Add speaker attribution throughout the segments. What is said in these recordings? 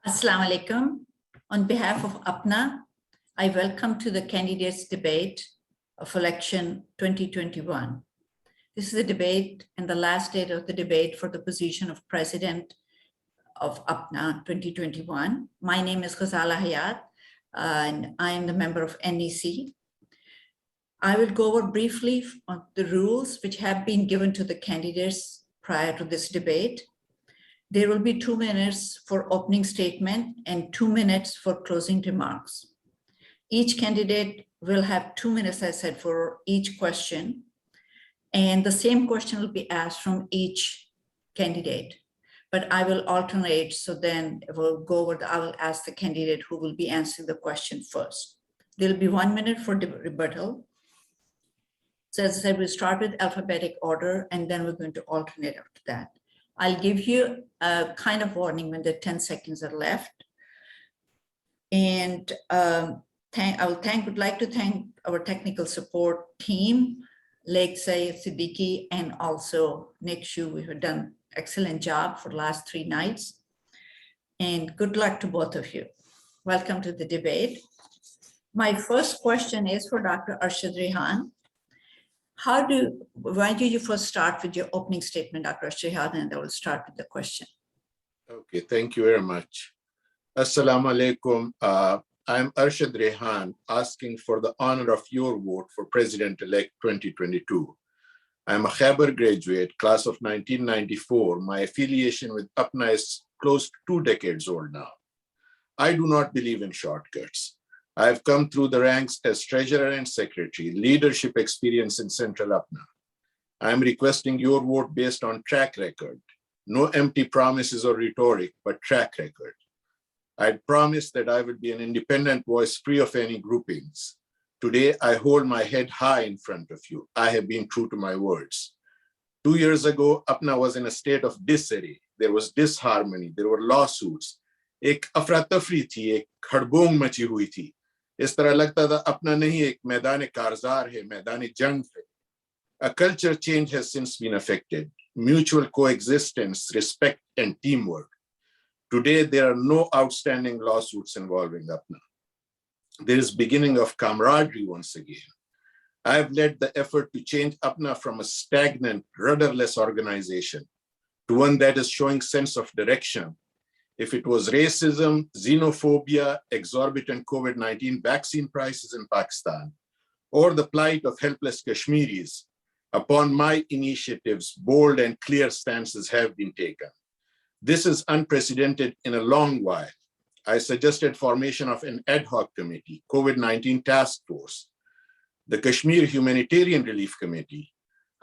Speaker 1: Assalamu alaikum. On behalf of APPNA, I welcome to the candidates debate of election 2021. This is a debate and the last date of the debate for the position of president of APPNA 2021. My name is Ghazala Hayat and I am the member of NEC. I will go over briefly on the rules which have been given to the candidates prior to this debate. There will be 2 minutes for opening statement and 2 minutes for closing remarks. Each candidate will have 2 minutes, as I said, for each question. And the same question will be asked from each candidate. But I will alternate, so then we'll go over, I will ask the candidate who will be answering the question first. There'll be 1 minute for rebuttal. So as I said, we'll start with alphabetic order, and then we're going to alternate after that. I'll give you a kind of warning when the 10 seconds are left. And would like to thank our technical support team, Leksay, Siddiqui, and also Nick Shu, who have done excellent job for the last 3 nights. And good luck to both of you. Welcome to the debate. My first question is for Dr. Arshad Rehan. Why do you first start with your opening statement, Dr. Arshad, and I will start with the question.
Speaker 2: Okay, thank you very much. Assalamu alaikum. I'm Arshad Rehan, asking for the honor of your vote for President-elect 2022. I'm a Khyber graduate, class of 1994. My affiliation with APPNA is close to 2 decades old now. I do not believe in shortcuts. I've come through the ranks as treasurer and secretary, leadership experience in Central APPNA. I'm requesting your vote based on track record. No empty promises or rhetoric, but track record. I'd promised that I would be an independent voice free of any groupings. Today, I hold my head high in front of you. I have been true to my words. 2 years ago, APPNA was in a state of disarray. There was disharmony, there were lawsuits. एक अफरा-तफरी थी, एक खड़बोंग मची हुई थी. इस तरह लगता था अपना नहीं एक मैदान कारजार है, मैदान जंग है. A culture change has since been effected. Mutual coexistence, respect, and teamwork. Today, there are no outstanding lawsuits involving APPNA. There is beginning of camaraderie once again. I have led the effort to change APPNA from a stagnant, rudderless organization to one that is showing sense of direction. If it was racism, xenophobia, exorbitant COVID-19 vaccine prices in Pakistan, or the plight of helpless Kashmiris, upon my initiatives, bold and clear stances have been taken. This is unprecedented in a long while. I suggested formation of an ad hoc committee, COVID-19 task force, the Kashmir Humanitarian Relief Committee.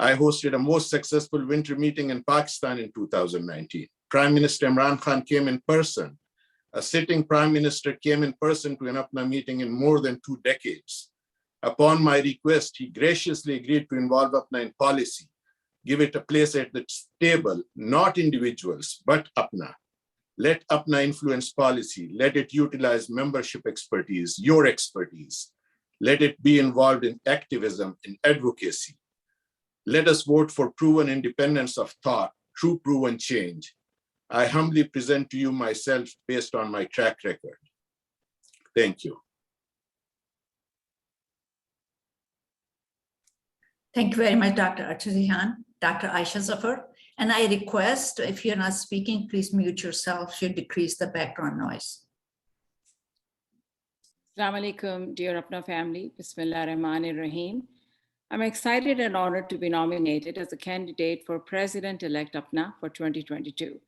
Speaker 2: I hosted a most successful winter meeting in Pakistan in 2019. Prime Minister Imran Khan came in person. A sitting prime minister came in person to an APPNA meeting in more than 2 decades. Upon my request, he graciously agreed to involve APPNA in policy, give it a place at the table, not individuals, but APPNA. Let APPNA influence policy. Let it utilize membership expertise, your expertise. Let it be involved in activism, in advocacy. Let us vote for proven independence of thought, true proven change. I humbly present to you myself based on my track record. Thank you.
Speaker 1: Thank you very much, Dr. Arshad Rehan. Dr. Aisha Zafar. And I request, if you're not speaking, please mute yourself to decrease the background noise.
Speaker 3: Assalamu alaikum, dear APPNA family. Bismillah ar-Rahman ar-Rahim. I'm excited and honored to be nominated as a candidate for President-elect APPNA for 2022.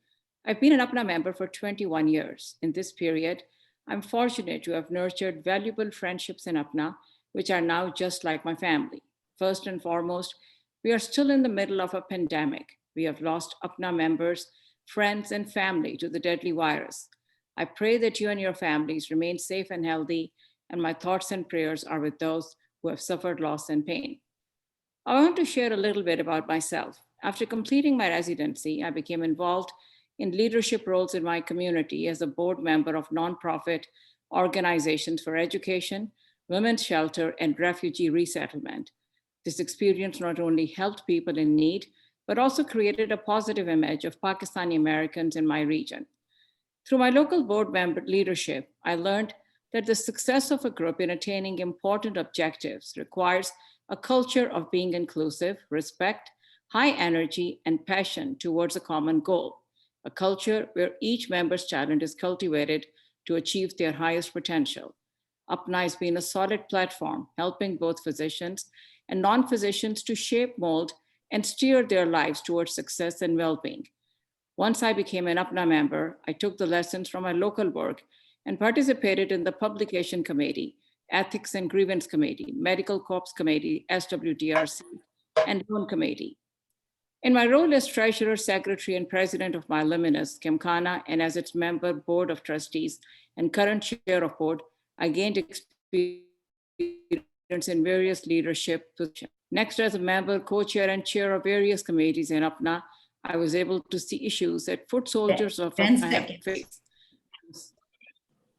Speaker 3: I've been an APPNA member for 21 years. In this period, I'm fortunate to have nurtured valuable friendships in APPNA, which are now just like my family. First and foremost, we are still in the middle of a pandemic. We have lost APPNA members, friends, and family to the deadly virus. I pray that you and your families remain safe and healthy, and my thoughts and prayers are with those who have suffered loss and pain. I want to share a little bit about myself. After completing my residency, I became involved in leadership roles in my community as a board member of nonprofit organizations for education, women's shelter, and refugee resettlement. This experience not only helped people in need, but also created a positive image of Pakistani Americans in my region. Through my local board member leadership, I learned that the success of a group in attaining important objectives requires a culture of being inclusive, respect, high energy, and passion towards a common goal, a culture where each member's talent is cultivated to achieve their highest potential. APPNA has been a solid platform, helping both physicians and non-physicians to shape, mold, and steer their lives towards success and well-being. Once I became an APPNA member, I took the lessons from my local work and participated in the Publication Committee, Ethics and Grievance Committee, Medical Corps Committee, SWDRC, and Loan Committee. In my role as Treasurer, Secretary, and President of my Luminous, Kemkhana, and as its member, Board of Trustees, and current Chair of Board, I gained experience in various leadership positions. Next, as a member, co-chair, and chair of various committees in APPNA, I was able to see issues that foot soldiers of
Speaker 1: 10
Speaker 3: APPNA have
Speaker 1: seconds.
Speaker 3: faced.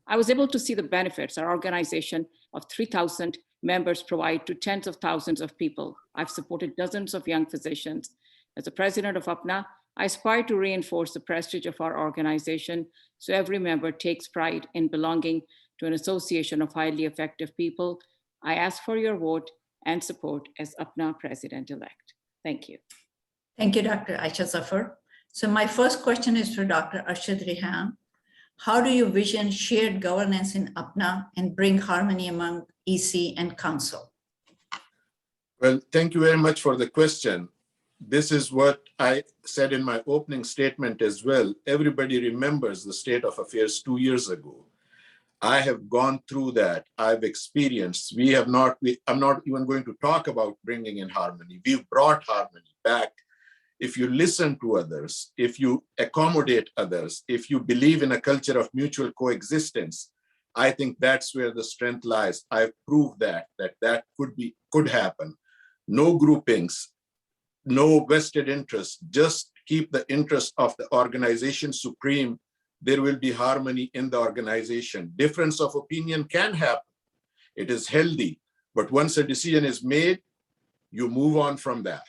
Speaker 3: I was able to see the benefits our organization of 3,000 members provide to tens of thousands of people. I've supported dozens of young physicians. As the president of APPNA, I aspire to reinforce the prestige of our organization so every member takes pride in belonging to an association of highly effective people. I ask for your vote and support as APPNA president-elect. Thank you.
Speaker 1: Thank you, Dr. Aisha Zafar. So my first question is for Dr. Arshad Rehan. How do you vision shared governance in APPNA and bring harmony among EC and Council?
Speaker 2: Well, thank you very much for the question. This is what I said in my opening statement as well. Everybody remembers the state of affairs 2 years ago. I have gone through that. I've experienced. I'm not even going to talk about bringing in harmony. We've brought harmony back. If you listen to others, if you accommodate others, if you believe in a culture of mutual coexistence, I think that's where the strength lies. I've proved that could happen. No groupings, no vested interest, just keep the interest of the organization supreme. There will be harmony in the organization. Difference of opinion can happen. It is healthy, but once a decision is made, you move on from that.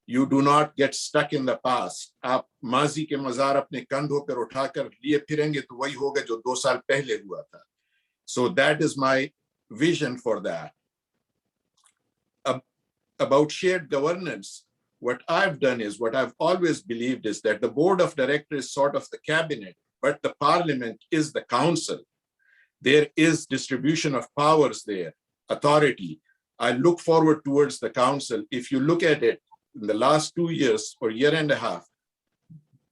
Speaker 2: You do not get stuck in the past. आप माजी के मज़ार अपने कंधों पर उठाकर लिए फिरेंगे तो वही होगा जो 2 साल पहले हुआ था. So that is my vision for that. About shared governance, what I've done is, what I've always believed is that the board of directors is sort of the cabinet, but the parliament is the council. There is distribution of powers there, authority. I look forward towards the council. If you look at it, in the last 2 years or year and a half,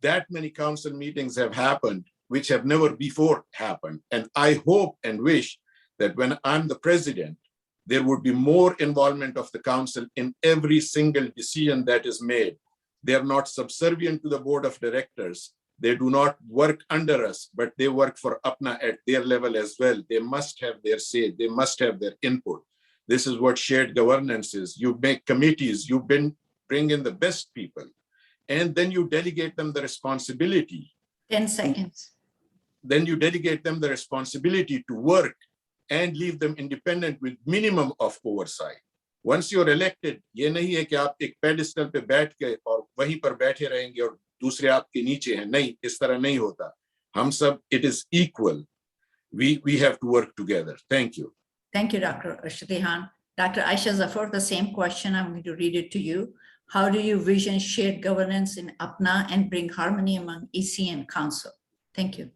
Speaker 2: that many council meetings have happened, which have never before happened. And I hope and wish that when I'm the president, there would be more involvement of the council in every single decision that is made. They are not subservient to the board of directors. They do not work under us, but they work for APPNA at their level as well. They must have their say. They must have their input. This is what shared governance is. You make committees, you bring in the best people, and then you delegate them the responsibility.
Speaker 1: 10 seconds.
Speaker 2: Then you delegate them the responsibility to work and leave them independent with minimum of oversight. Once you're elected, ये नहीं है कि आप एक pedestal पे बैठ गए और वहीं पर बैठे रहेंगे और दूसरे आपके नीचे हैं. नहीं, इस तरह नहीं होता. हम सब, it is equal. We have to work together. Thank you.
Speaker 1: Thank you, Dr. Arshad Rehan. Dr. Aisha Zafar, the same question, I'm going to read it to you. How do you vision shared governance in APPNA and bring harmony among EC and Council? Thank you.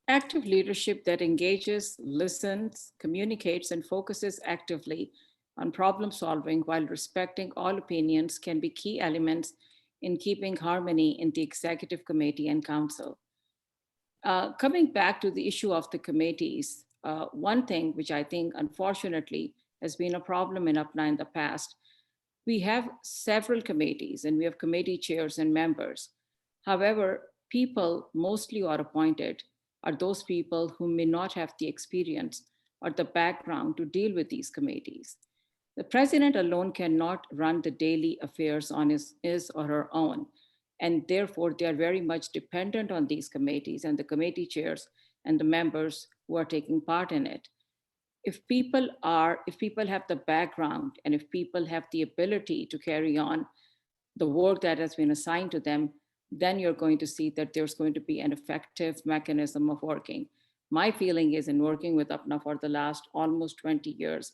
Speaker 3: Active leadership that engages, listens, communicates, and focuses actively on problem solving while respecting all opinions can be key elements in keeping harmony in the executive committee and council. Coming back to the issue of the committees, one thing which I think unfortunately has been a problem in APPNA in the past, we have several committees and we have committee chairs and members. However, people mostly are appointed are those people who may not have the experience or the background to deal with these committees. The president alone cannot run the daily affairs on his or her own, and therefore they are very much dependent on these committees and the committee chairs and the members who are taking part in it. If people have the background and if people have the ability to carry on the work that has been assigned to them, then you're going to see that there's going to be an effective mechanism of working. My feeling is, in working with APPNA for the last almost 20 years,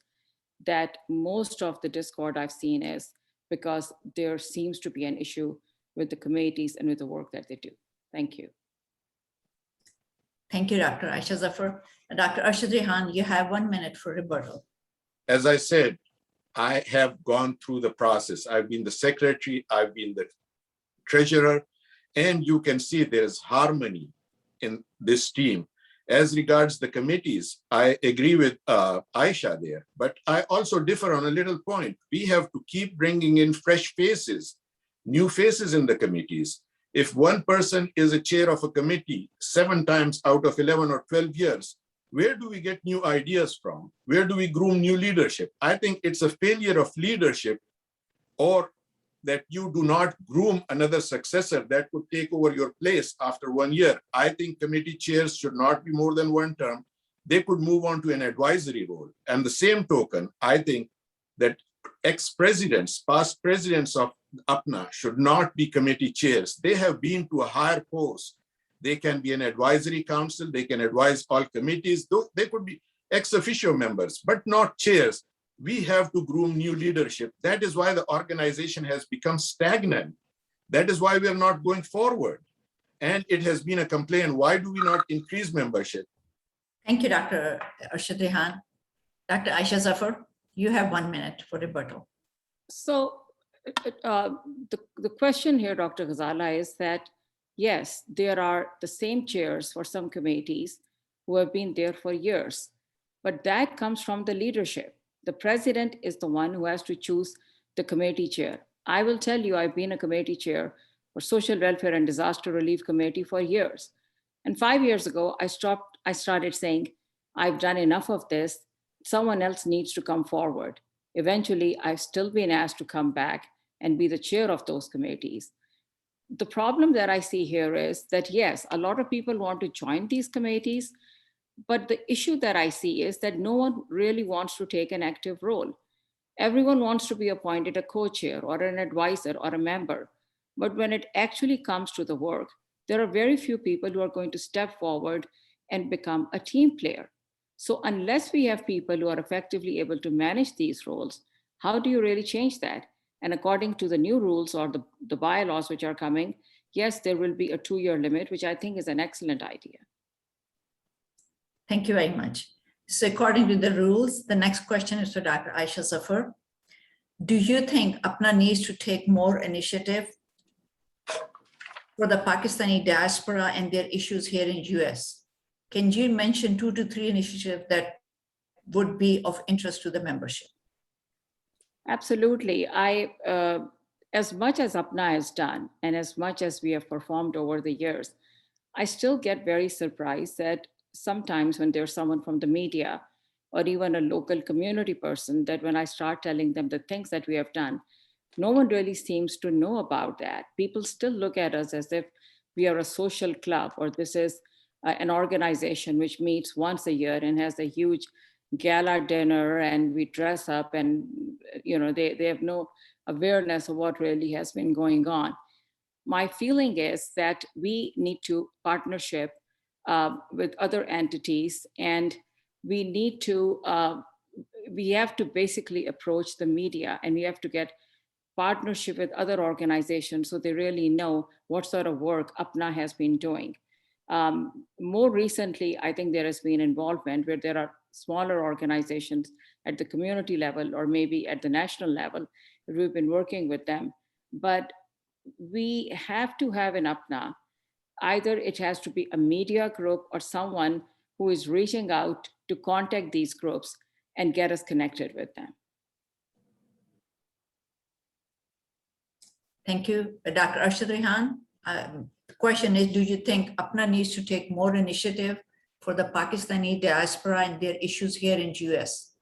Speaker 3: that most of the discord I've seen is because there seems to be an issue with the committees and with the work that they do. Thank you.
Speaker 1: Thank you, Dr. Aisha Zafar. Dr. Arshad Rehan, you have 1 minute for rebuttal.
Speaker 2: As I said, I have gone through the process. I've been the secretary, I've been the treasurer, and you can see there's harmony in this team. As regards the committees, I agree with Aisha there, but I also differ on a little point. We have to keep bringing in fresh faces, new faces in the committees. If one person is a chair of a committee 7 times out of 11 or 12 years, where do we get new ideas from? Where do we groom new leadership? I think it's a failure of leadership, or that you do not groom another successor that could take over your place after 1 year. I think committee chairs should not be more than 1 term. They could move on to an advisory role. And the same token, I think that ex-presidents, past presidents of APPNA should not be committee chairs. They have been to a higher post. They can be an advisory council. They can advise all committees. They could be ex officio members, but not chairs. We have to groom new leadership. That is why the organization has become stagnant. That is why we are not going forward. And it has been a complaint. Why do we not increase membership?
Speaker 1: Thank you, Dr. Arshad Rehan. Dr. Aisha Zafar, you have 1 minute for rebuttal.
Speaker 3: So the question here, Dr. Ghazala, is that, yes, there are the same chairs for some committees who have been there for years, but that comes from the leadership. The president is the one who has to choose the committee chair. I will tell you, I've been a committee chair for Social Welfare and Disaster Relief Committee for years. And 5 years ago, I started saying, I've done enough of this. Someone else needs to come forward. Eventually, I've still been asked to come back and be the chair of those committees. The problem that I see here is that, yes, a lot of people want to join these committees, but the issue that I see is that no one really wants to take an active role. Everyone wants to be appointed a co-chair or an advisor or a member. But when it actually comes to the work, there are very few people who are going to step forward and become a team player. So unless we have people who are effectively able to manage these roles, how do you really change that? And according to the new rules or the bylaws which are coming, yes, there will be a 2-year limit, which I think is an excellent idea.
Speaker 1: Thank you very much. So according to the rules, the next question is for Dr. Aisha Zafar. Do you think APPNA needs to take more initiative for the Pakistani diaspora and their issues here in US? Can you mention 2 to 3 initiatives that would be of interest to the membership?
Speaker 3: Absolutely. As much as APPNA has done and as much as we have performed over the years, I still get very surprised that sometimes when there's someone from the media or even a local community person, that when I start telling them the things that we have done, no one really seems to know about that. People still look at us as if we are a social club, or this is an organization which meets once a year and has a huge gala dinner and we dress up, and they have no awareness of what really has been going on. My feeling is that we need to partnership with other entities, and we have to basically approach the media, and we have to get partnership with other organizations so they really know what sort of work APPNA has been doing. More recently, I think there has been involvement where there are smaller organizations at the community level or maybe at the national level. We've been working with them, but we have to have an APPNA. Either it has to be a media group or someone who is reaching out to contact these groups and get us connected with them.
Speaker 1: Thank you. Dr. Arshad Rehan, the question is, do you think APPNA needs to take more initiative for the Pakistani diaspora and their issues here in the US?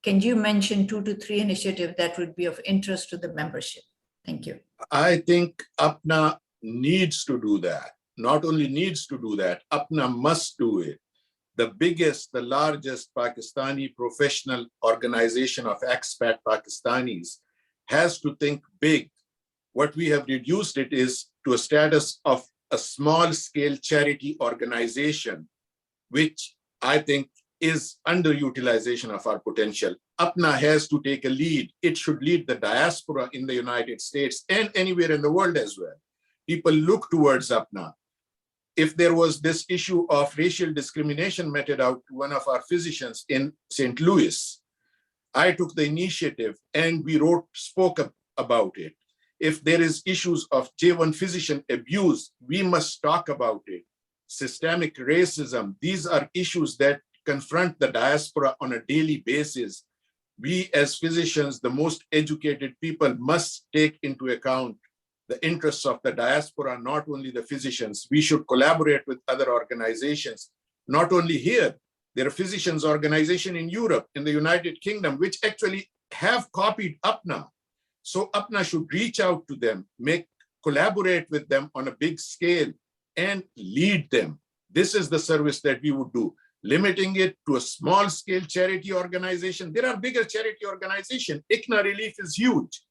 Speaker 1: Can you mention 2 to 3 initiatives that would be of interest to the membership? Thank you.
Speaker 2: I think APPNA needs to do that. Not only needs to do that, APPNA must do it. The biggest, the largest Pakistani professional organization of expat Pakistanis has to think big What we have reduced it is to a status of a small-scale charity organization, which I think is underutilization of our potential. APPNA has to take a lead. It should lead the diaspora in the United States and anywhere in the world as well. People look towards APPNA. If there was this issue of racial discrimination meted out to one of our physicians in St. Louis, I took the initiative and we spoke about it. If there is issues of J1 physician abuse, we must talk about it. Systemic racism, these are issues that confront the diaspora on a daily basis. We as physicians, the most educated people, must take into account the interests of the diaspora, not only the physicians. We should collaborate with other organizations, not only here. There are physicians organizations in Europe, in the United Kingdom, which actually have copied APPNA. So APPNA should reach out to them, collaborate with them on a big scale and lead them. This is the service that we would do. Limiting it to a small scale charity organization. There are bigger charity organizations. ICNA Relief is huge.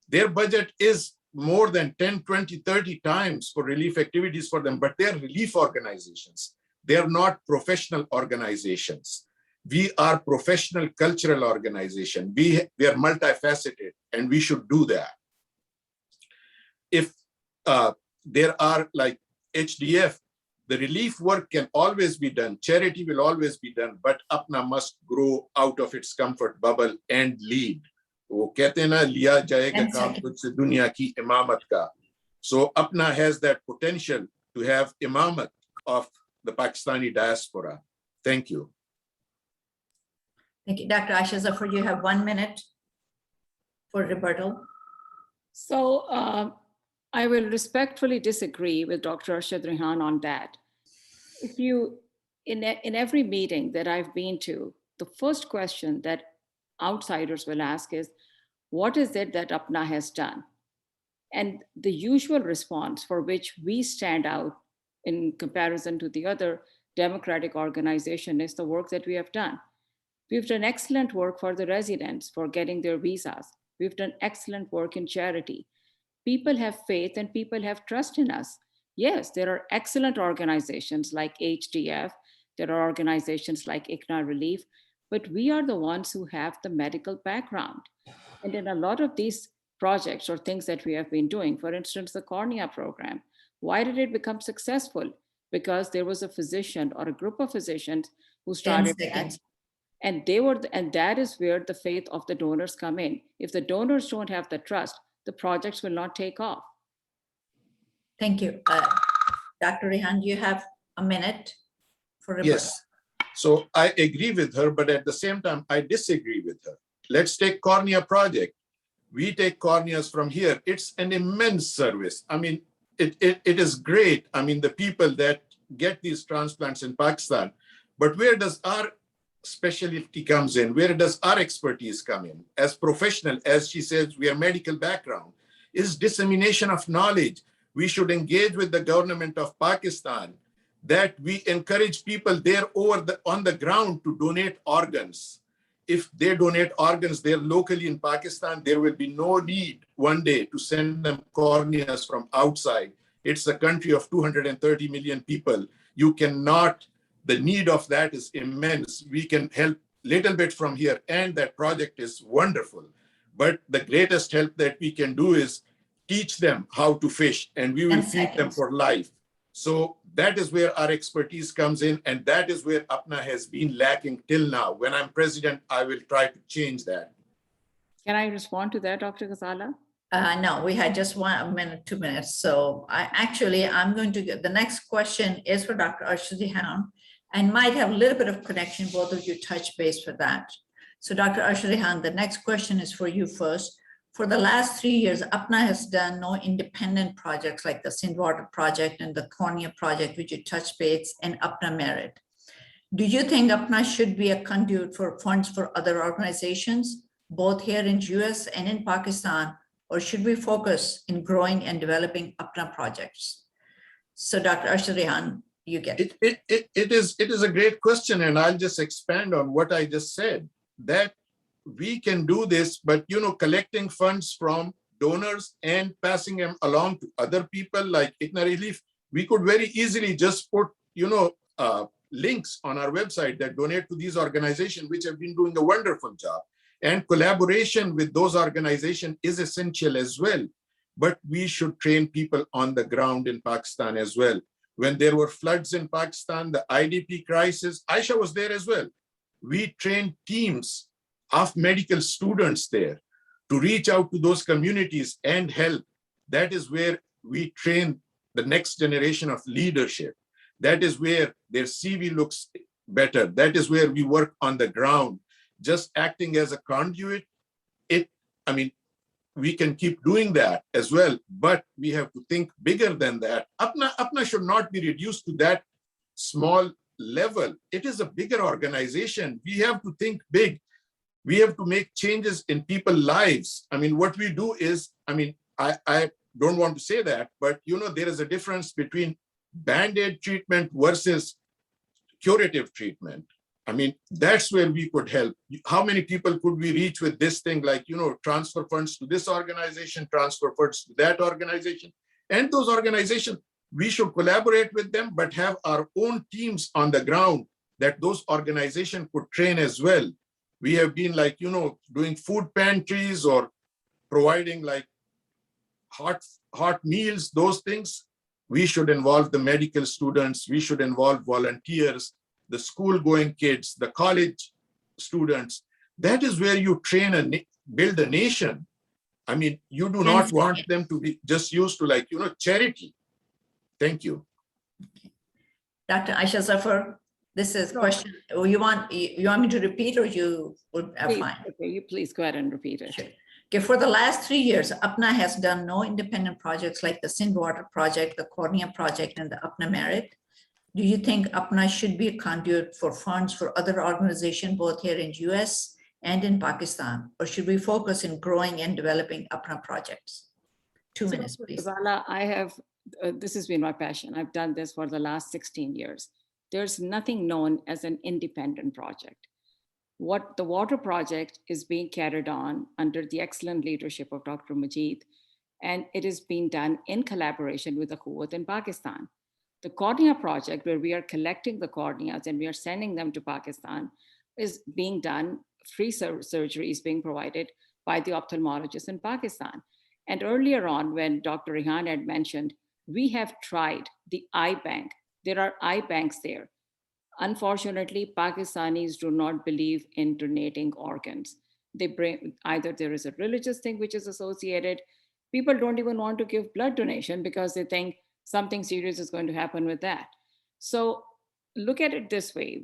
Speaker 2: Their budget is more than 10, 20, 30 times for relief activities for them, but they're relief organizations. They're not professional organizations. We are professional cultural organization. We are multifaceted and we should do that. If there are like HDF, the relief work can always be done. Charity will always be done, but APPNA must grow out of its comfort bubble and lead. वो कहते हैं ना लिया जाएगा काम तुझसे दुनिया की इमामत का. So APPNA has that potential to have imamat of the Pakistani diaspora. Thank you.
Speaker 1: Thank you. Dr. Aisha Zafar, you have 1 minute for rebuttal.
Speaker 3: So I will respectfully disagree with Dr. Arshad Rehan on that. If you, in every meeting that I've been to, the first question that outsiders will ask is, what is it that APPNA has done? And the usual response for which we stand out in comparison to the other democratic organization is the work that we have done. We've done excellent work for the residents for getting their visas. We've done excellent work in charity. People have faith and people have trust in us. Yes, there are excellent organizations like HDF. There are organizations like ICNA Relief, but we are the ones who have the medical background. And in a lot of these projects or things that we have been doing, for instance, the cornea program, why did it become successful? Because there was a physician or a group of physicians who started that. And that is where the faith of the donors come in. If the donors don't have the trust, the projects will not take off.
Speaker 1: Thank you. Dr. Rehan, you have a minute for rebuttal.
Speaker 2: Yes. So I agree with her, but at the same time, I disagree with her. Let's take cornea project. We take corneas from here. It's an immense service. I mean, it is great. I mean, the people that get these transplants in Pakistan, but where does our specialty comes in? Where does our expertise come in? As professional, as she says, we are medical background, is dissemination of knowledge. We should engage with the government of Pakistan that we encourage people there on the ground to donate organs. If they donate organs there locally in Pakistan, there will be no need one day to send them corneas from outside. It's a country of 230 million people. You cannot, the need of that is immense. We can help little bit from here, and that project is wonderful. But the greatest help that we can do is teach them how to fish, and we will feed them for life. So that is where our expertise comes in, and that is where APPNA has been lacking till now. When I'm president, I will try to change that.
Speaker 3: Can I respond to that, Dr. Ghazala?
Speaker 1: No, we had just 1 minute, 2 minutes. So I'm going to get, the next question is for Dr. Arshad Rehan, and might have a little bit of connection, both of you touch base for that. So Dr. Arshad Rehan, the next question is for you first. For the last 3 years, APPNA has done no independent projects like the Sindwater project and the cornea project, which you touch base, and APPNA Merit. Do you think APPNA should be a conduit for funds for other organizations, both here in US and in Pakistan, or should we focus in growing and developing APPNA projects? So Dr. Arshad Rehan, you get it.
Speaker 2: It is a great question, and I'll just expand on what I just said, that we can do this, but collecting funds from donors and passing them along to other people like APPNA Relief, we could very easily just put, links on our website that donate to these organizations, which have been doing a wonderful job. And collaboration with those organizations is essential as well. But we should train people on the ground in Pakistan as well. When there were floods in Pakistan, the IDP crisis, Aisha was there as well. We trained teams of medical students there to reach out to those communities and help. That is where we train the next generation of leadership. That is where their CV looks better. That is where we work on the ground. Just acting as a conduit, we can keep doing that as well, but we have to think bigger than that. APPNA should not be reduced to that small level. It is a bigger organization. We have to think big. We have to make changes in people's lives. What we do is, I don't want to say that, but there is a difference between Band-Aid treatment versus curative treatment. That's where we could help. How many people could we reach with this thing? Like, transfer funds to this organization, transfer funds to that organization. And those organizations, we should collaborate with them, but have our own teams on the ground that those organizations could train as well. We have been doing food pantries or providing hot meals, those things. We should involve the medical students. We should involve volunteers, the school-going kids, the college students. That is where you train and build a nation. You do not want them to be just used to charity. Thank you.
Speaker 1: Dr. Aisha Zafar, this is a question. You want me to repeat, or you would have fine?
Speaker 3: Okay, you please go ahead and repeat it.
Speaker 1: Sure. Okay, for the last 3 years, APPNA has done no independent projects like the Sindh Water Project, the Cornea Project, and the APPNA Merit. Do you think APPNA should be a conduit for funds for other organizations, both here in US and in Pakistan, or should we focus in growing and developing APPNA projects? 2 minutes, please.
Speaker 3: Vala, this has been my passion. I've done this for the last 16 years. There's nothing known as an independent project. What the water project is being carried on under the excellent leadership of Dr. Majid, and it is being done in collaboration with the Quwwat in Pakistan. The Cornea project, where we are collecting the corneas and we are sending them to Pakistan, is being done, free surgery is being provided by the ophthalmologists in Pakistan. And earlier on, when Dr. Rehan had mentioned, we have tried the eye bank. There are eye banks there. Unfortunately, Pakistanis do not believe in donating organs. They bring, either there is a religious thing which is associated. People don't even want to give blood donation because they think something serious is going to happen with that. So look at it this way.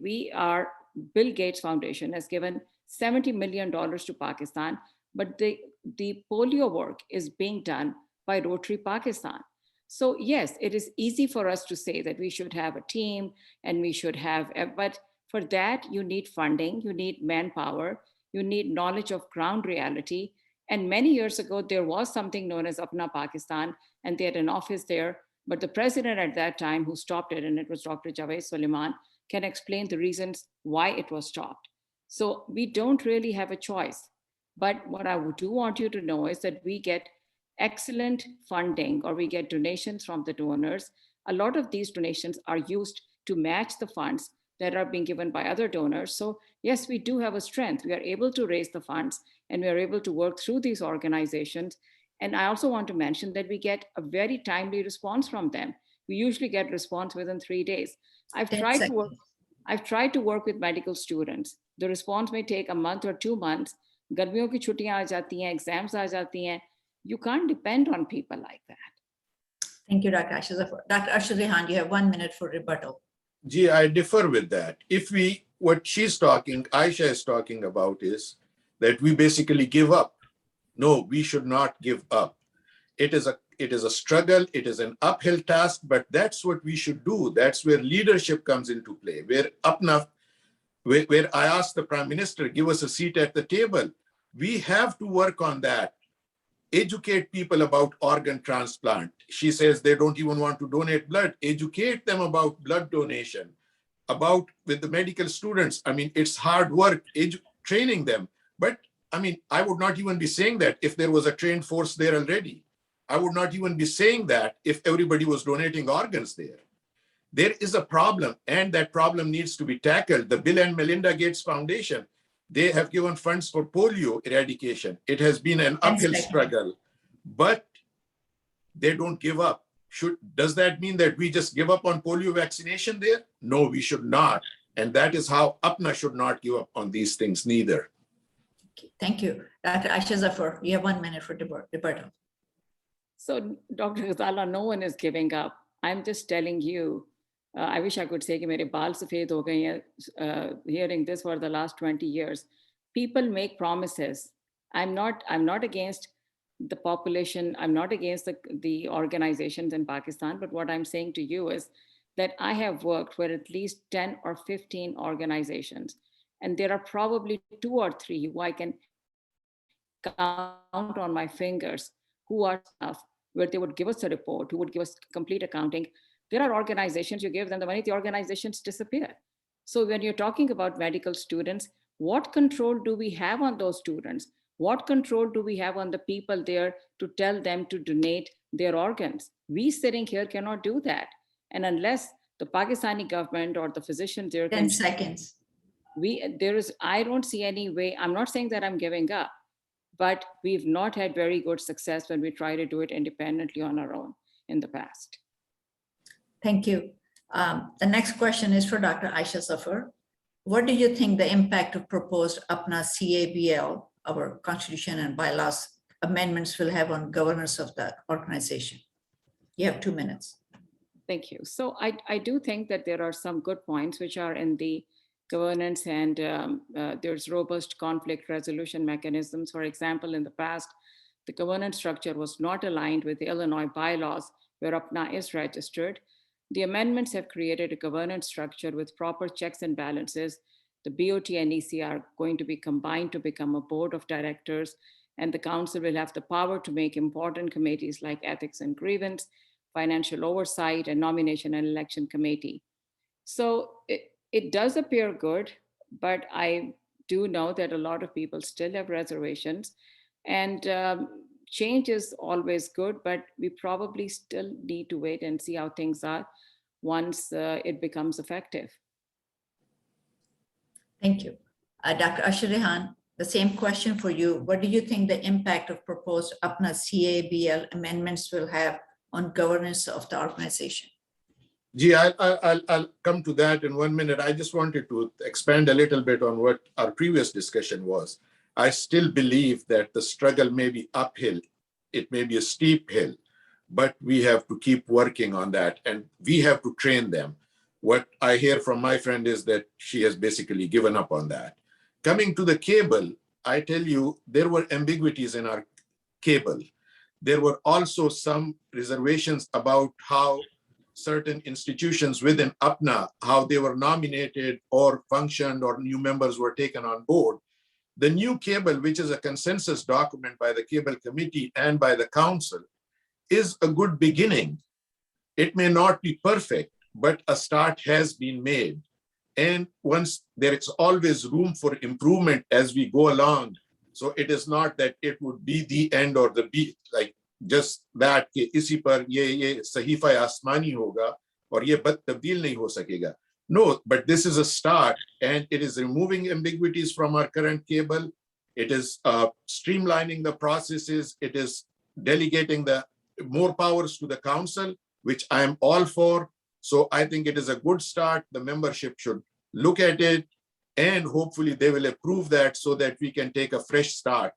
Speaker 3: Bill Gates Foundation has given $70 million to Pakistan, but the polio work is being done by Rotary Pakistan. So yes, it is easy for us to say that we should have a team and we should have, but for that you need funding, you need manpower, you need knowledge of ground reality. And many years ago, there was something known as APPNA Pakistan, and they had an office there. But the president at that time who stopped it, and it was Dr. Javed Suleiman, can explain the reasons why it was stopped. So we don't really have a choice. But what I do want you to know is that we get excellent funding, or we get donations from the donors. A lot of these donations are used to match the funds that are being given by other donors. So yes, we do have a strength. We are able to raise the funds and we are able to work through these organizations. And I also want to mention that we get a very timely response from them. We usually get response within 3 days. I've tried to work with medical students. The response may take a month or 2 months. गर्मियों की छुट्टियां आ जाती हैं, exams आ जाती हैं. You can't depend on people like that.
Speaker 1: Thank you, Dr. Aisha Zafar. Dr. Arshad Rehan, you have 1 minute for rebuttal.
Speaker 2: Gee, I differ with that. What Aisha is talking about is that we basically give up. No, we should not give up. It is a struggle. It is an uphill task, but that's what we should do. That's where leadership comes into play. Where I asked the Prime Minister, give us a seat at the table. We have to work on that. Educate people about organ transplant. She says they don't even want to donate blood. Educate them about blood donation, with the medical students. It's hard work training them, but I mean, I would not even be saying that if there was a trained force there already. I would not even be saying that if everybody was donating organs there. There is a problem, and that problem needs to be tackled. The Bill and Melinda Gates Foundation, they have given funds for polio eradication. It has been an uphill struggle, but they don't give up. Does that mean that we just give up on polio vaccination there? No, we should not. And that is how APPNA should not give up on these things neither.
Speaker 1: Okay, thank you. Dr. Aisha Zafar, you have 1 minute for rebuttal.
Speaker 3: So, Dr. Ghazala, no one is giving up. I'm just telling you, I wish I could say कि मेरे बाल सफेद हो गए हैं, hearing this for the last 20 years. People make promises. I'm not against the population. I'm not against the organizations in Pakistan. But what I'm saying to you is that I have worked for at least 10 or 15 organizations. And there are probably 2 or 3 who I can count on my fingers who are staff, where they would give us a report, who would give us complete accounting. There are organizations, you give them the money, the organizations disappear. So when you're talking about medical students, what control do we have on those students? What control do we have on the people there to tell them to donate their organs? We sitting here cannot do that. And unless the Pakistani government or the physicians there
Speaker 1: 10 seconds.
Speaker 3: I don't see any way. I'm not saying that I'm giving up, but we've not had very good success when we try to do it independently on our own in the past.
Speaker 1: Thank you. The next question is for Dr. Aisha Zafar. What do you think the impact of proposed APPNA CABL, our constitution and bylaws amendments, will have on governance of the organization? You have 2 minutes.
Speaker 3: Thank you. So I do think that there are some good points which are in the governance, and there's robust conflict resolution mechanisms. For example, in the past, the governance structure was not aligned with the Illinois bylaws where APPNA is registered. The amendments have created a governance structure with proper checks and balances. The BOT and EC are going to be combined to become a board of directors, and the council will have the power to make important committees like ethics and grievance, financial oversight, and nomination and election committee. So it does appear good, but I do know that a lot of people still have reservations, and change is always good, but we probably still need to wait and see how things are once it becomes effective.
Speaker 1: Thank you. Dr. Ashar Rehan, the same question for you. What do you think the impact of proposed APPNA CABL amendments will have on governance of the organization?
Speaker 2: Gee, I'll come to that in 1 minute. I just wanted to expand a little bit on what our previous discussion was. I still believe that the struggle may be uphill. It may be a steep hill, but we have to keep working on that, and we have to train them. What I hear from my friend is that she has basically given up on that. Coming to the cable, I tell you, there were ambiguities in our cable. There were also some reservations about how certain institutions within APPNA, how they were nominated or functioned or new members were taken on board. The new cable, which is a consensus document by the cable committee and by the council, is a good beginning. It may not be perfect, but a start has been made. And once there is always room for improvement as we go along. So it is not that it would be the end or the be like just that कि इसी पर ये सहीफा आसमानी होगा और ये बद तब्दील नहीं हो सकेगा. No, but this is a start, and it is removing ambiguities from our current cable. It is streamlining the processes. It is delegating the more powers to the council, which I am all for. So I think it is a good start. The membership should look at it, and hopefully they will approve that so that we can take a fresh start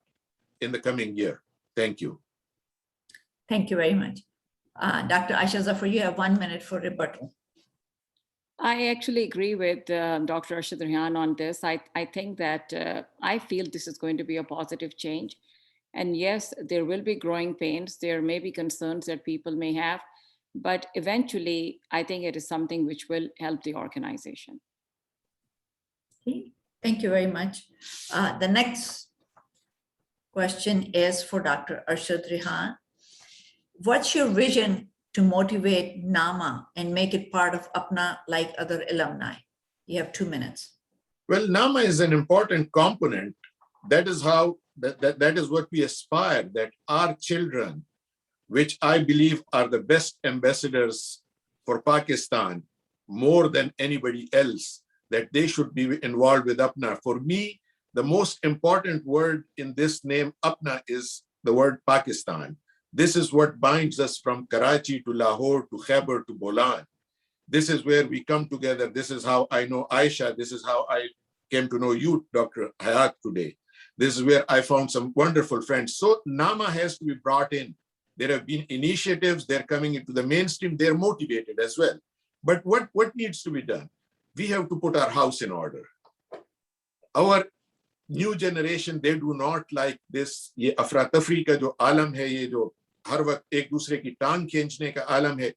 Speaker 2: in the coming year. Thank you.
Speaker 1: Thank you very much. Dr. Aisha Zafar, you have 1 minute for rebuttal.
Speaker 3: I actually agree with Dr. Arshad Rehan on this. I think that I feel this is going to be a positive change. And yes, there will be growing pains. There may be concerns that people may have, but eventually I think it is something which will help the organization.
Speaker 1: Okay. Thank you very much. The next question is for Dr. Arshad Rehan. What's your vision to motivate NAMA and make it part of APPNA like other alumni? You have 2 minutes.
Speaker 2: Well, NAMA is an important component, that is how, that is what we aspire, that our children, which I believe are the best ambassadors for Pakistan, more than anybody else, that they should be involved with APPNA. For me, the most important word in this name, APPNA, is the word Pakistan. This is what binds us from Karachi to Lahore to Khyber to Bolan. This is where we come together. This is how I know Aisha. This is how I came to know you, Dr. Hayat, today. This is where I found some wonderful friends. So NAMA has to be brought in. There have been initiatives, they're coming into the mainstream, they're motivated as well. But what needs to be done? We have to put our house in order. Our new generation, they do not like this, ye afra tafri ka jo alam hai, ye jo har waqt ek dusre ki tang khinchne ka alam hai,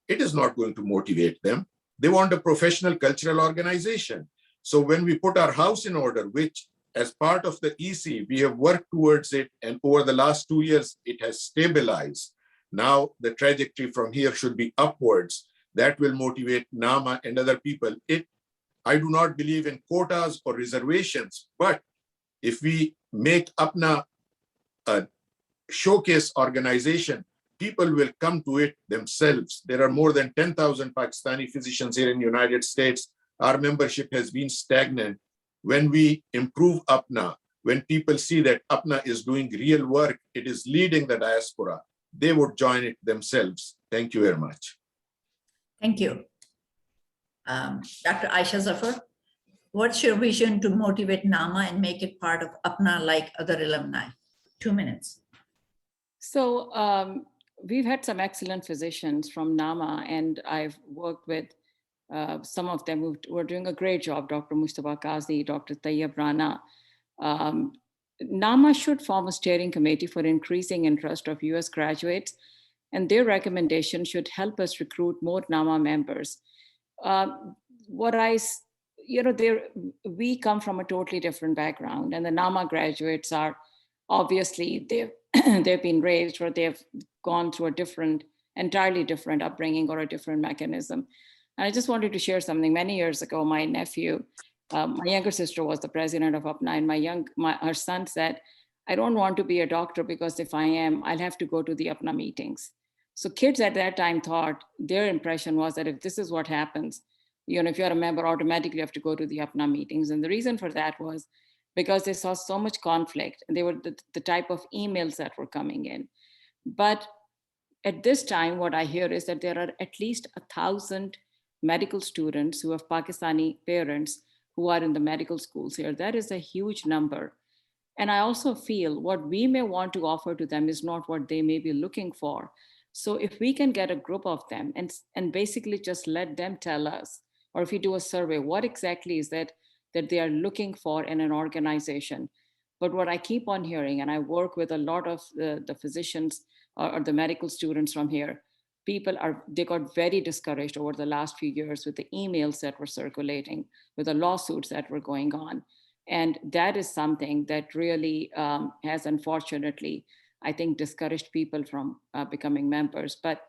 Speaker 2: it is not going to motivate them. They want a professional cultural organization. So when we put our house in order, which as part of the EC, we have worked towards it, and over the last 2 years, it has stabilized. Now the trajectory from here should be upwards. That will motivate NAMA and other people. I do not believe in quotas or reservations, but if we make APPNA a showcase organization, people will come to it themselves. There are more than 10,000 Pakistani physicians here in the United States. Our membership has been stagnant. When we improve APPNA, when people see that APPNA is doing real work, it is leading the diaspora, they would join it themselves. Thank you very much.
Speaker 1: Thank you. Dr. Aisha Zafar, what's your vision to motivate NAMA and make it part of APPNA like other alumni? 2 minutes.
Speaker 3: So we've had some excellent physicians from NAMA, and I've worked with some of them who were doing a great job, Dr. Mustafa Qazi, Dr. Tayyab Rana. NAMA should form a steering committee for increasing interest of US graduates, and their recommendation should help us recruit more NAMA members. We come from a totally different background, and the NAMA graduates are obviously, they've been raised, or they've gone through a entirely different upbringing or a different mechanism. And I just wanted to share something. Many years ago, my nephew, my younger sister was the president of APPNA, and her son said, I don't want to be a doctor because if I am, I'll have to go to the APPNA meetings. So kids at that time thought, their impression was that if this is what happens, if you're a member, automatically you have to go to the APPNA meetings. And the reason for that was because they saw so much conflict, and they were the type of emails that were coming in. But at this time, what I hear is that there are at least 1,000 medical students who have Pakistani parents who are in the medical schools here. That is a huge number. And I also feel what we may want to offer to them is not what they may be looking for. So if we can get a group of them and basically just let them tell us, or if we do a survey, what exactly is that they are looking for in an organization. But what I keep on hearing, and I work with a lot of the physicians or the medical students from here, they got very discouraged over the last few years with the emails that were circulating, with the lawsuits that were going on. And that is something that really has, unfortunately, I think, discouraged people from becoming members. But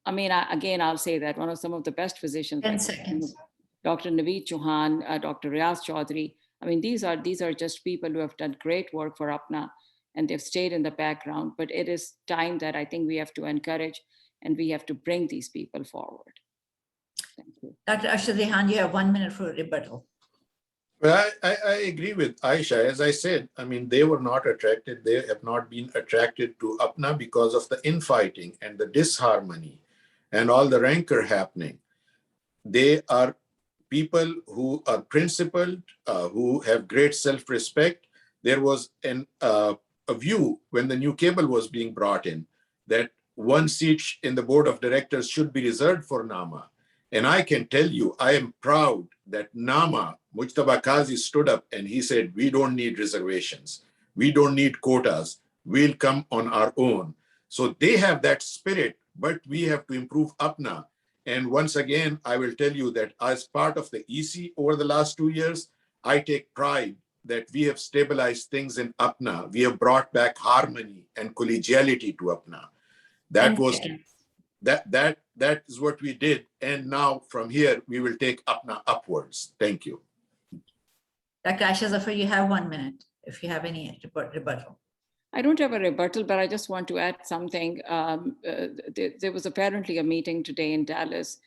Speaker 3: again, I'll say that one of some of the best physicians,
Speaker 1: 10 seconds.
Speaker 3: Dr. Naveed Chauhan, Dr. Riaz Chaudhry, these are just people who have done great work for APPNA, and they've stayed in the background. But it is time that I think we have to encourage, and we have to bring these people forward. Thank you.
Speaker 1: Dr. Arshad Rehan, you have 1 minute for rebuttal.
Speaker 2: Well, I agree with Aisha. As I said, they were not attracted. They have not been attracted to APPNA because of the infighting and the disharmony and all the rancor happening. They are people who are principled, who have great self-respect. There was a view when the new cable was being brought in that one seat in the board of directors should be reserved for NAMA. And I can tell you, I am proud that NAMA, Mujtaba Qazi, stood up and he said, we don't need reservations. We don't need quotas. We'll come on our own. So they have that spirit, but we have to improve APPNA. And once again, I will tell you that as part of the EC over the last 2 years, I take pride that we have stabilized things in APPNA. We have brought back harmony and collegiality to APPNA. That is what we did. And now from here, we will take APPNA upwards. Thank you.
Speaker 1: Dr. Aisha Zafar, you have 1 minute. if you have any rebuttal.
Speaker 3: I don't have a rebuttal, but I just want to add something. There was apparently a meeting today in Dallas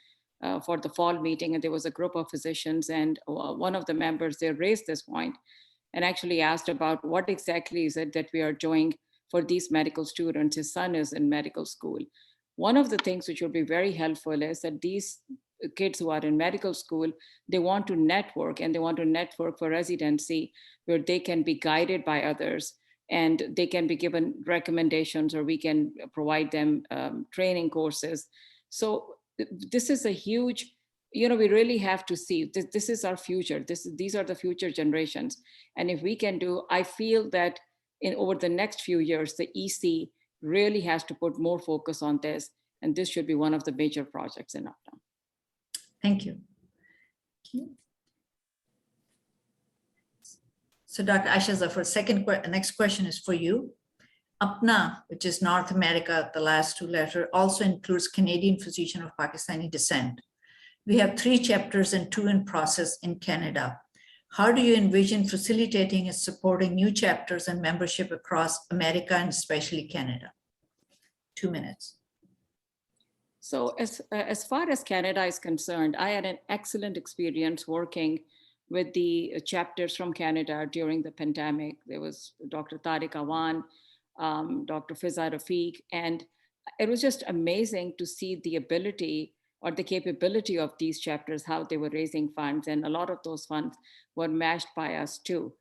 Speaker 3: for the fall meeting, and there was a group of physicians, and one of the members there raised this point and actually asked about what exactly is it that we are doing for these medical students. His son is in medical school. One of the things which would be very helpful is that these kids who are in medical school, they want to network, and they want to network for residency where they can be guided by others and they can be given recommendations, or we can provide them training courses. So this is a huge, we really have to see, this is our future. These are the future generations. And if we can do, I feel that over the next few years, the EC really has to put more focus on this. And this should be one of the major projects in APPNA.
Speaker 1: Thank you. So Dr. Asha Zafar, next question is for you. APPNA, which is North America, the last two letters, also includes Canadian physician of Pakistani descent. We have 3 chapters and 2 in process in Canada. How do you envision facilitating and supporting new chapters and membership across America and especially Canada? 2 minutes.
Speaker 3: So as far as Canada is concerned, I had an excellent experience working with the chapters from Canada during the pandemic. There was Dr. Tariq Awan, Dr. Fiza Rafiq, and it was just amazing to see the ability or the capability of these chapters, how they were raising funds, and a lot of those funds were matched by us too.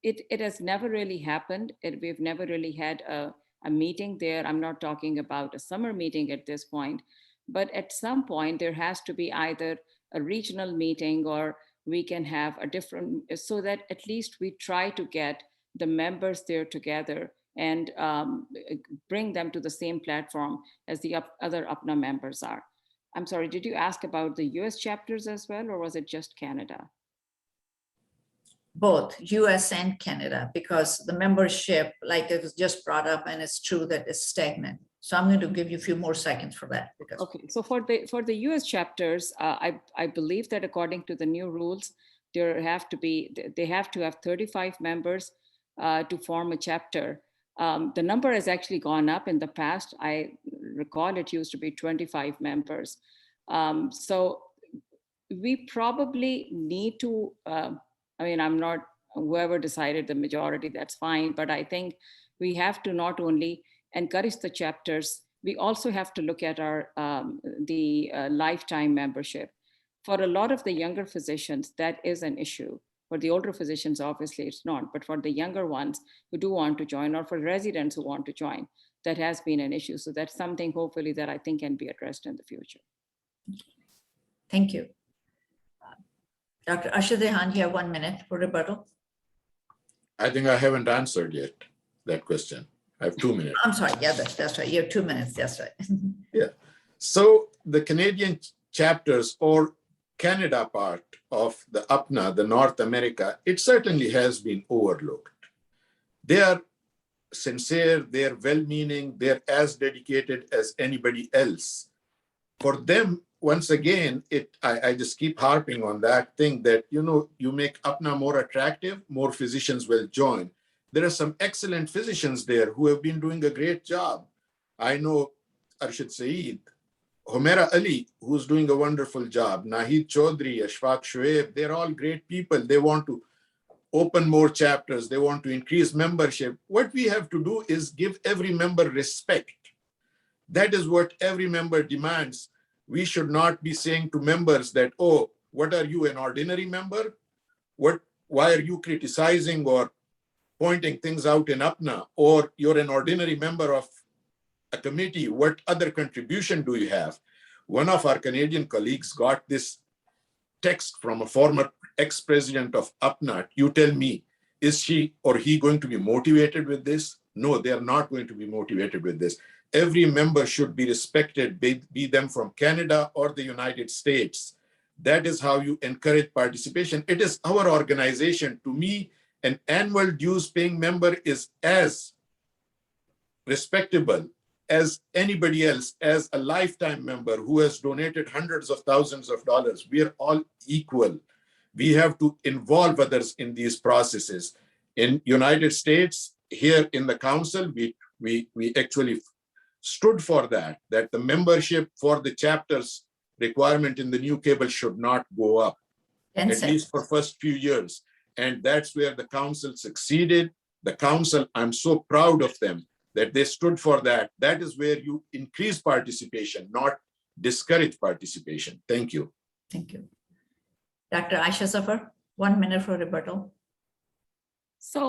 Speaker 3: It has never really happened. We've never really had a meeting there. I'm not talking about a summer meeting at this point, but at some point there has to be either a regional meeting, or we can have a different, so that at least we try to get the members there together and bring them to the same platform as the other APPNA members are. I'm sorry, did you ask about the US chapters as well, or was it just Canada?
Speaker 1: Both US and Canada, because the membership, like it was just brought up, and it's true that it's stagnant. So I'm going to give you a few more seconds for that. Because
Speaker 3: okay, so for the US chapters, I believe that according to the new rules, they have to have 35 members to form a chapter. The number has actually gone up in the past. I recall it used to be 25 members. So we probably need to, I'm not, whoever decided the majority, that's fine. But I think we have to not only encourage the chapters, we also have to look at our lifetime membership. For a lot of the younger physicians, that is an issue. For the older physicians, obviously it's not, but for the younger ones who do want to join, or for residents who want to join, that has been an issue. So that's something hopefully that I think can be addressed in the future.
Speaker 1: thank you. Dr. Asha Dehan, you have 1 minute for rebuttal.
Speaker 2: I think I haven't answered yet that question. I have 2 minutes.
Speaker 1: I'm sorry, yeah, that's right. You have 2 minutes, that's right.
Speaker 2: Yeah. So the Canadian chapters, or Canada part of the APPNA, the North America, it certainly has been overlooked. They are sincere, they're well-meaning, they're as dedicated as anybody else. For them, once again, I just keep harping on that thing that, you make APPNA more attractive, more physicians will join. There are some excellent physicians there who have been doing a great job. I know Arshad Saeed, Humaira Ali, who's doing a wonderful job, Nahid Chaudhry, Ashfaq Shoaib, they're all great people. They want to open more chapters. They want to increase membership. What we have to do is give every member respect. That is what every member demands. We should not be saying to members that, oh, what are you, an ordinary member? Why are you criticizing or pointing things out in APPNA? Or you're an ordinary member of a committee, what other contribution do you have? One of our Canadian colleagues got this text from a former ex-president of APPNA. You tell me, is she or he going to be motivated with this? No, they are not going to be motivated with this. Every member should be respected, be them from Canada or the United States. That is how you encourage participation. It is our organization. To me, an annual dues paying member is as respectable as anybody else, as a lifetime member who has donated hundreds of thousands of dollars. We are all equal. We have to involve others in these processes. In United States, here in the council, we actually stood for that the membership for the chapters requirement in the new cable should not go up, at least for first few years. And that's where the council succeeded. The council, I'm so proud of them that they stood for that. That is where you increase participation, not discourage participation. Thank you.
Speaker 1: Thank you. Dr. Aisha Zafar, 1 minute for rebuttal.
Speaker 3: So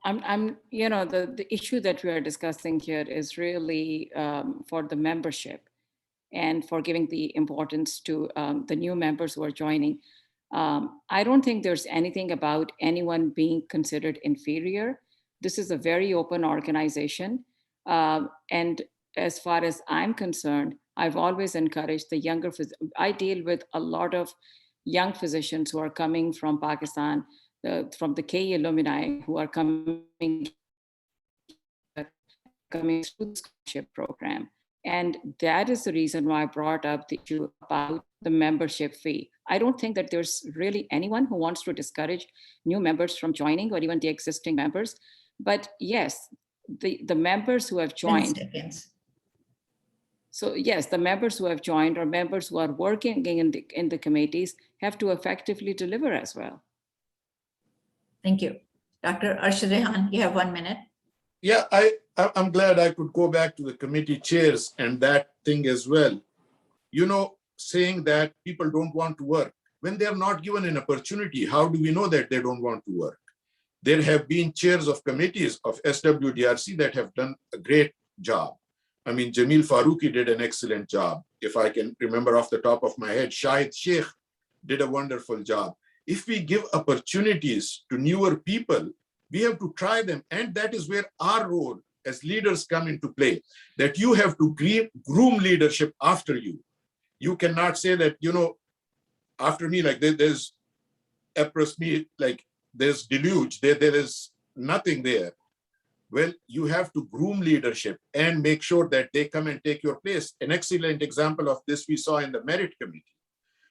Speaker 3: the issue that we are discussing here is really for the membership and for giving the importance to the new members who are joining. I don't think there's anything about anyone being considered inferior. This is a very open organization. And as far as I'm concerned, I've always encouraged the younger, I deal with a lot of young physicians who are coming from Pakistan, from the KE alumni who are coming through the scholarship program. And that is the reason why I brought up the issue about the membership fee. I don't think that there's really anyone who wants to discourage new members from joining or even the existing members. But yes, the members who have joined. So yes, the members who have joined or members who are working in the committees have to effectively deliver as well.
Speaker 1: Thank you. Dr. Arshad Rehan, you have 1 minute.
Speaker 2: Yeah, I'm glad I could go back to the committee chairs and that thing as well. You know, saying that people don't want to work. When they're not given an opportunity, how do we know that they don't want to work? There have been chairs of committees of SWDRC that have done a great job. I mean, Jamil Farooqi did an excellent job. If I can remember off the top of my head, Shahid Sheikh did a wonderful job. If we give opportunities to newer people, we have to try them. And that is where our role as leaders come into play, that you have to groom leadership after you. You cannot say that, you know, after me, like there's me, like there's deluge, there is nothing there. Well, you have to groom leadership and make sure that they come and take your place. An excellent example of this we saw in the merit committee.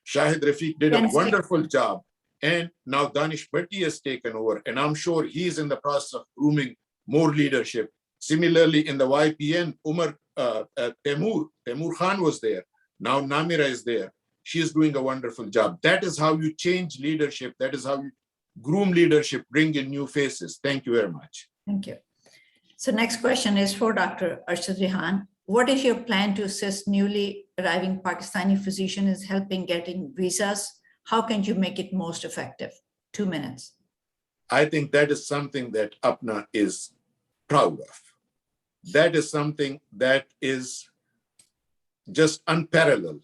Speaker 2: Shahid Rafiq did a wonderful job. And now Danish Bhatti has taken over. And I'm sure he's in the process of grooming more leadership. Similarly, in the YPN, Temur Khan was there. Now Namira is there. She's doing a wonderful job. That is how you change leadership. That is how you groom leadership, bring in new faces. Thank you very much.
Speaker 1: Thank you. So next question is for Dr. Arshad Rehan. What is your plan to assist newly arriving Pakistani physicians in helping getting visas? How can you make it most effective? 2 minutes.
Speaker 2: I think that is something that APPNA is proud of. That is something that is just unparalleled.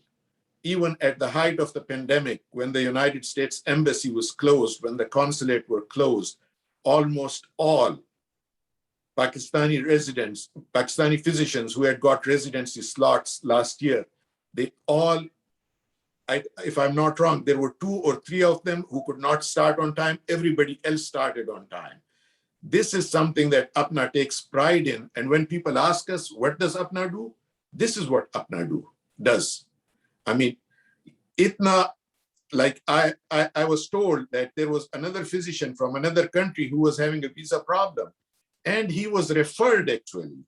Speaker 2: Even at the height of the pandemic, when the United States Embassy was closed, when the consulate were closed, almost all Pakistani residents, Pakistani physicians who had got residency slots last year, they all, if I'm not wrong, there were 2 or 3 of them who could not start on time. Everybody else started on time. This is something that APPNA takes pride in. And when people ask us, what does APPNA do? This is what APPNA does. I mean, ITNA, like I was told that there was another physician from another country who was having a visa problem. And he was referred, actually.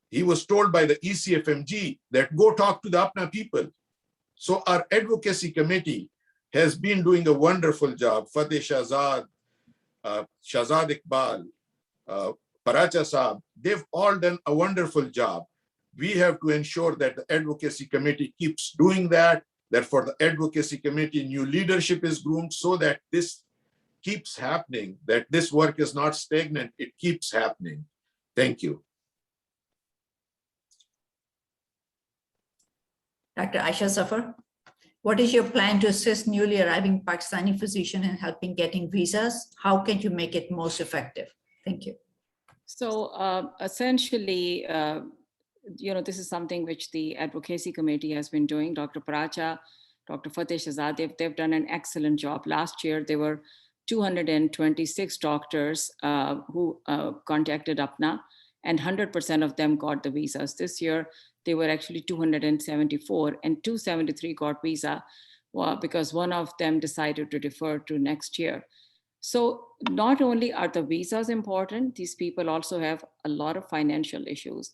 Speaker 2: He was told by the ECFMG that go talk to the APPNA people. So our advocacy committee has been doing a wonderful job. Fateh Shahzad, Shahzad Iqbal, Paracha Saab, they've all done a wonderful job. We have to ensure that the advocacy committee keeps doing that, that for the advocacy committee, new leadership is groomed so that this keeps happening, that this work is not stagnant, it keeps happening. Thank you.
Speaker 1: Dr. Aisha Zafar, what is your plan to assist newly arriving Pakistani physicians in helping getting visas? How can you make it most effective? Thank you.
Speaker 3: So essentially, this is something which the advocacy committee has been doing. Dr. Paracha, Dr. Fateh Shahzad, they've done an excellent job. Last year, there were 226 doctors who contacted APPNA, and 100% of them got the visas. This year, they were actually 274, and 273 got visa because one of them decided to defer to next year. So not only are the visas important, these people also have a lot of financial issues.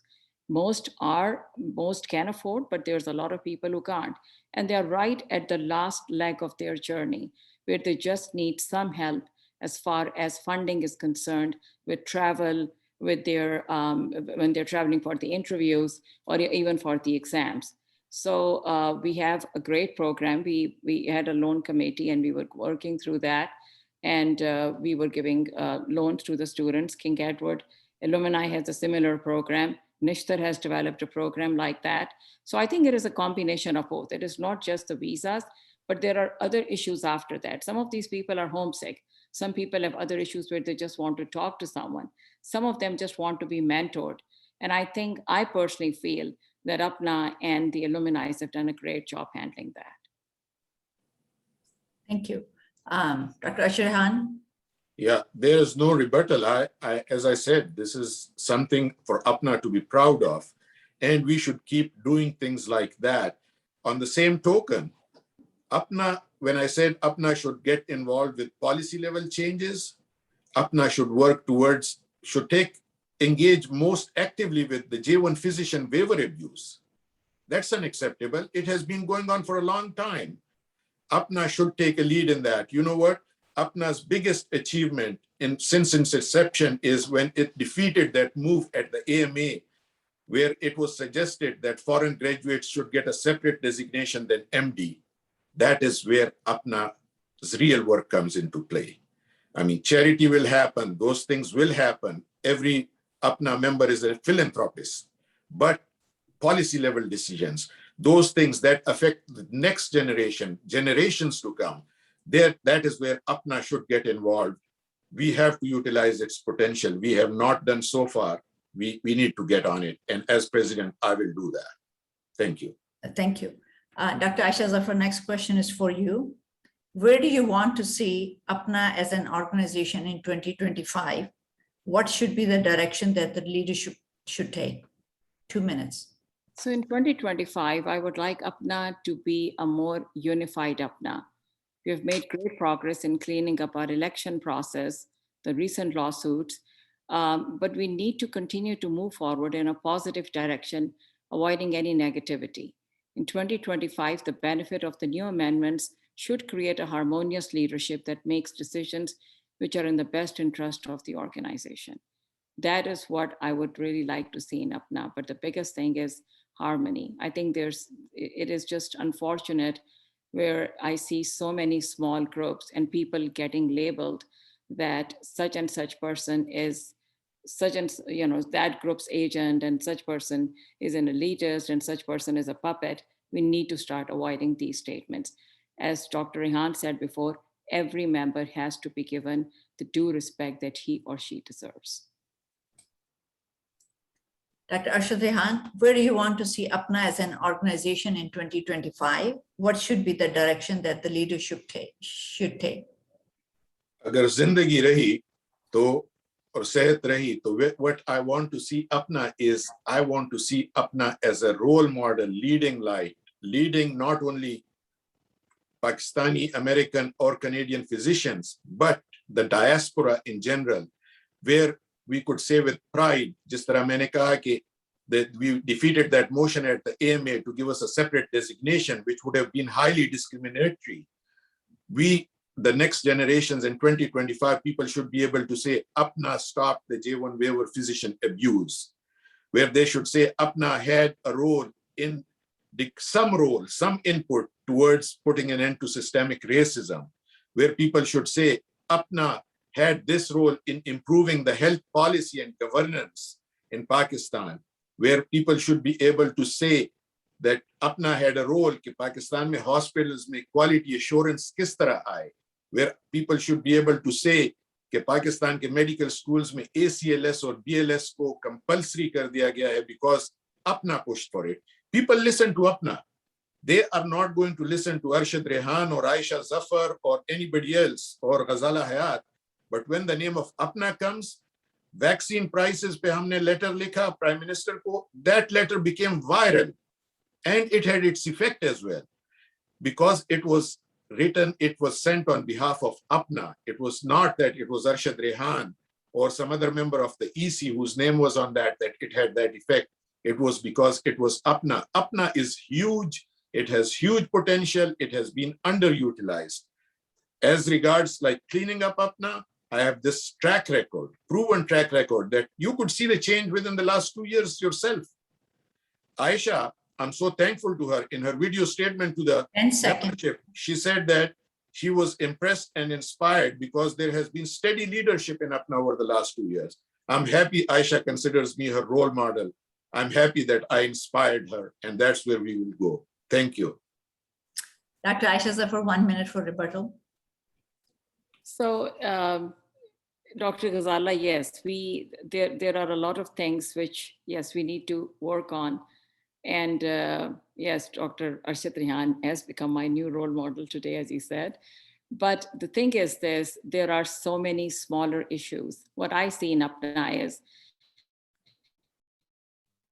Speaker 3: Most can afford, but there's a lot of people who can't. And they're right at the last leg of their journey where they just need some help as far as funding is concerned, with travel, with their when they're traveling for the interviews or even for the exams. So we have a great program. We had a loan committee and we were working through that. And we were giving loans to the students. King Edward Alumni has a similar program. Nishtar has developed a program like that. So I think it is a combination of both. It is not just the visas, but there are other issues after that. Some of these people are homesick. Some people have other issues where they just want to talk to someone. Some of them just want to be mentored. And I personally feel that APPNA and the alumni have done a great job handling that.
Speaker 1: Thank you. Dr. Ashrahan?
Speaker 2: Yeah, there is no rebuttal. As I said, this is something for APPNA to be proud of, and we should keep doing things like that. On the same token, APPNA, when I said APPNA should get involved with policy level changes, APPNA should engage most actively with the J1 physician waiver abuse. That's unacceptable. It has been going on for a long time. APPNA should take a lead in that. You know what? APPNA's biggest achievement since its inception is when it defeated that move at the AMA, where it was suggested that foreign graduates should get a separate designation than MD. That is where APPNA's real work comes into play. I mean, charity will happen. Those things will happen. Every APPNA member is a philanthropist. But policy level decisions, those things that affect the next generation, generations to come, that is where APPNA should get involved. We have to utilize its potential. We have not done so far. We need to get on it. And as president, I will do that. Thank you.
Speaker 1: Thank you. Dr. Aisha Zafar, next question is for you. Where do you want to see APPNA as an organization in 2025? What should be the direction that the leadership should take? 2 minutes.
Speaker 3: So in 2025, I would like APPNA to be a more unified APPNA. We have made great progress in cleaning up our election process, the recent lawsuits, but we need to continue to move forward in a positive direction, avoiding any negativity. In 2025, the benefit of the new amendments should create a harmonious leadership that makes decisions which are in the best interest of the organization. That is what I would really like to see in APPNA. But the biggest thing is harmony. I think it is just unfortunate where I see so many small groups and people getting labeled that such and such person is such and, that group's agent, and such person is an elitist, and such person is a puppet. We need to start avoiding these statements. As Dr. Rehan said before, every member has to be given the due respect that he or she deserves.
Speaker 1: Dr. Arshad Rehan, where do you want to see APPNA as an organization in 2025? What should be the direction that the leadership should take?
Speaker 2: Agar zindagi rahi, to or sehat rahi, to what I want to see APPNA is, I want to see APPNA as a role model, leading light, leading not only Pakistani, American, or Canadian physicians, but the diaspora in general, where we could say with pride, just that we defeated that motion at the AMA to give us a separate designation, which would have been highly discriminatory. The next generations in 2025, people should be able to say, APPNA stopped the J1 waiver physician abuse, where they should say APPNA had a role in some input towards putting an end to systemic racism, where people should say APPNA had this role in improving the health policy and governance in Pakistan, where people should be able to say that APPNA had a role कि Pakistan में hospitals में quality assurance किस तरह आए, where people should be able to say कि Pakistan के medical schools में ACLS और BLS को compulsory कर दिया गया है because APPNA pushed for it. People listen to APPNA. They are not going to listen to Arshad Rehan or Aisha Zafar or anybody else or Ghazala Hayat. But when the name of APPNA comes, vaccine prices pe humne letter likha Prime Minister ko, that letter became viral and it had its effect as well, because it was written, it was sent on behalf of APPNA. It was not that it was Arshad Rehan or some other member of the EC whose name was on that it had that effect. It was because it was APPNA. APPNA is huge. It has huge potential. It has been underutilized. As regards like cleaning up APPNA, I have this track record, proven track record that you could see the change within the last 2 years yourself. Aisha, I'm so thankful to her. In her video statement to the
Speaker 1: 10 seconds.
Speaker 2: membership, she said that she was impressed and inspired because there has been steady leadership in APPNA over the last 2 years. I'm happy Aisha considers me her role model. I'm happy that I inspired her, and that's where we will go. Thank you.
Speaker 1: Dr. Aisha Zafar, 1 minute for rebuttal.
Speaker 3: So, Dr. Ghazala, yes, there are a lot of things which, yes, we need to work on. And yes, Dr. Arshad Rehan has become my new role model today, as he said. But the thing is this, there are so many smaller issues. What I see in APPNA is,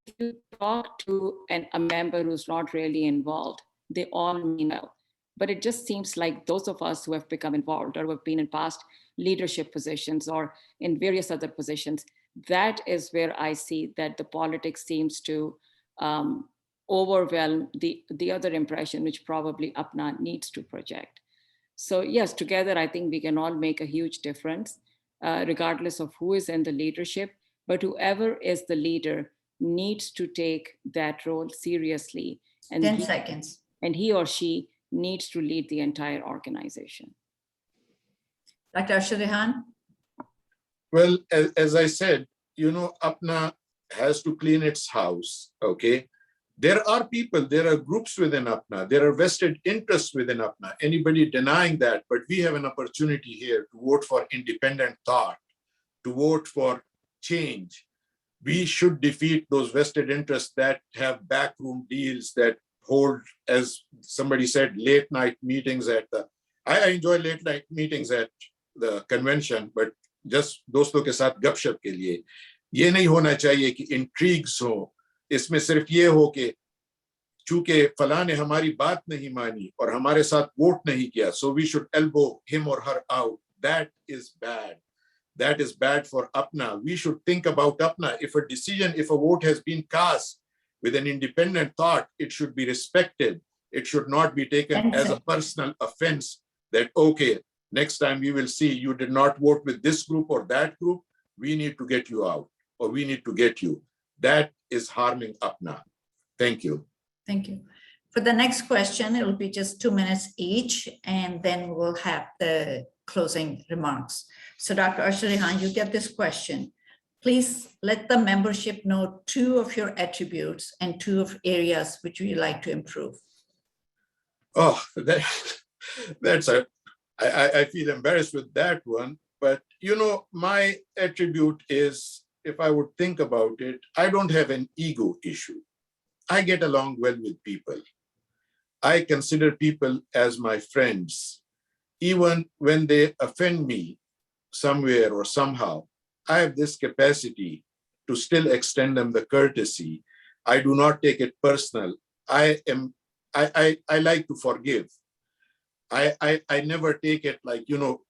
Speaker 3: if you talk to a member who's not really involved, they all mean well. But it just seems like those of us who have become involved or who have been in past leadership positions or in various other positions, that is where I see that the politics seems to overwhelm the other impression, which probably APPNA needs to project. So yes, together, I think we can all make a huge difference, regardless of who is in the leadership, but whoever is the leader needs to take that role seriously. And
Speaker 1: 10 seconds.
Speaker 3: And he or she needs to lead the entire organization.
Speaker 1: Dr. Arshad Rehan?
Speaker 2: Well, as I said, you know, APPNA has to clean its house, okay? There are people, there are groups within APPNA, there are vested interests within APPNA. Anybody denying that, but we have an opportunity here to vote for independent thought, to vote for change. We should defeat those vested interests that have backroom deals, that hold, as somebody said, late night meetings at the, I enjoy late night meetings at the convention, but just दोस्तों के साथ गपशप के लिए ये नहीं होना चाहिए कि intrigues हो, इसमें सिर्फ ये हो कि चूंकि फलां ने हमारी बात नहीं मानी और हमारे साथ वोट नहीं किया, so we should elbow him or her out. That is bad. That is bad for APPNA. We should think about APPNA. If a vote has been cast with an independent thought, it should be respected. It should not be taken as a personal offense that, okay, next time we will see you did not vote with this group or that group, we need to get you out, or we need to get you. That is harming APPNA. Thank you.
Speaker 1: Thank you. For the next question, it will be just 2 minutes each, and then we'll have the closing remarks. So Dr. Arshad Rehan, you get this question. Please let the membership know 2 of your attributes and 2 of areas which you like to improve.
Speaker 2: Oh, I feel embarrassed with that one, but you know, my attribute is, if I would think about it, I don't have an ego issue. I get along well with people. I consider people as my friends. Even when they offend me somewhere or somehow, I have this capacity to still extend them the courtesy. I do not take it personal. I like to forgive. I never take it like, you know,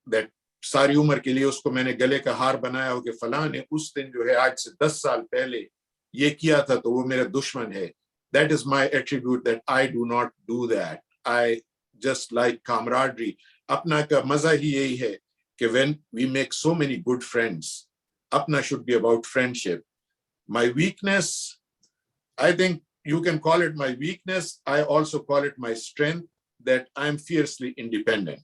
Speaker 2: that सारी उम्र के लिए उसको मैंने गले का हार बनाया हो कि फलां ने उस दिन जो है आज से 10 साल पहले ये किया था तो वो मेरा दुश्मन है. That is my attribute, that I do not do that. I just like camaraderie. APPNA का मजा ही यही है कि when we make so many good friends, APPNA should be about friendship. My weakness, I think you can call it my weakness. I also call it my strength, that I'm fiercely independent.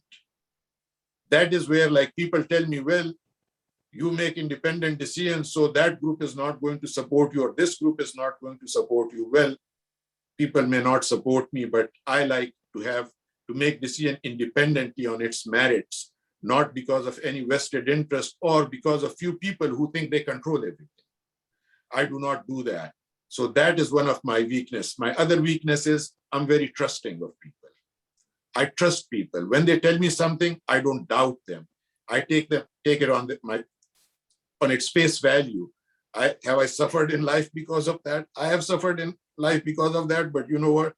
Speaker 2: That is where, like, people tell me, well, you make independent decisions, so that group is not going to support you, or this group is not going to support you. Well, people may not support me, but I like to make decision independently on its merits, not because of any vested interest or because of few people who think they control everything. I do not do that. So that is one of my weaknesses. My other weakness is I'm very trusting of people. I trust people. When they tell me something, I don't doubt them. I take it on its face value. Have I suffered in life because of that? I have suffered in life because of that, but you know what?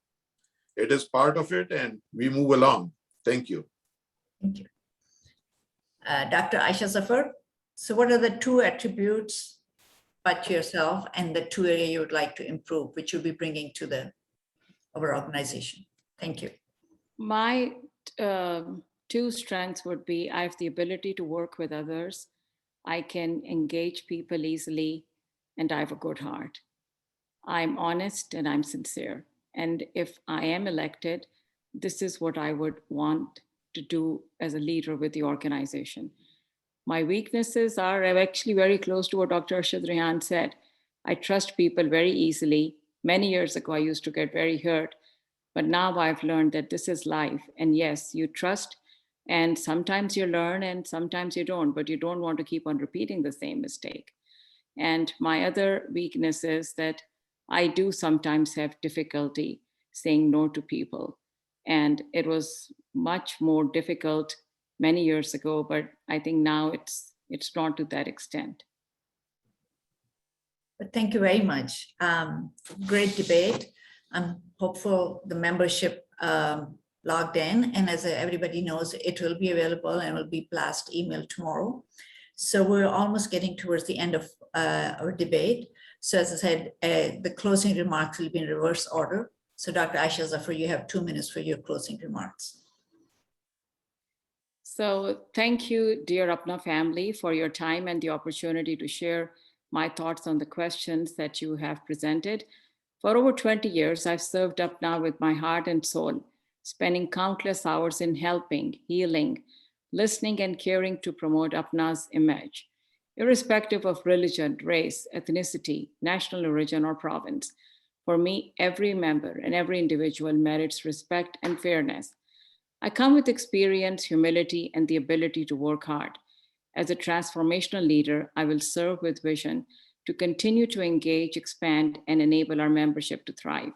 Speaker 2: It is part of it, and we move along. Thank you.
Speaker 1: Thank you. Dr. Aisha Zafar, so what are the two attributes about yourself and the two areas you would like to improve, which you'll be bringing to our organization? Thank you.
Speaker 3: My two strengths would be I have the ability to work with others, I can engage people easily, and I have a good heart. I'm honest and I'm sincere. And if I am elected, this is what I would want to do as a leader with the organization. My weaknesses are actually very close to what Dr. Arshad Rehan said. I trust people very easily. Many years ago, I used to get very hurt, but now I've learned that this is life. And yes, you trust, and sometimes you learn and sometimes you don't, but you don't want to keep on repeating the same mistake. And my other weakness is that I do sometimes have difficulty saying no to people. And it was much more difficult many years ago, but I think now it's not to that extent.
Speaker 1: But thank you very much. Great debate. I'm hopeful the membership logged in, and as everybody knows, it will be available and will be blast email tomorrow. So we're almost getting towards the end of our debate. So as I said, the closing remarks will be in reverse order. So Dr. Aisha Zafar, you have 2 minutes for your closing remarks.
Speaker 3: So thank you, dear APPNA family, for your time and the opportunity to share my thoughts on the questions that you have presented. For over 20 years, I've served APPNA with my heart and soul, spending countless hours in helping, healing, listening, and caring to promote APPNA's image. Irrespective of religion, race, ethnicity, national origin, or province, for me, every member and every individual merits respect and fairness. I come with experience, humility, and the ability to work hard. As a transformational leader, I will serve with vision to continue to engage, expand, and enable our membership to thrive.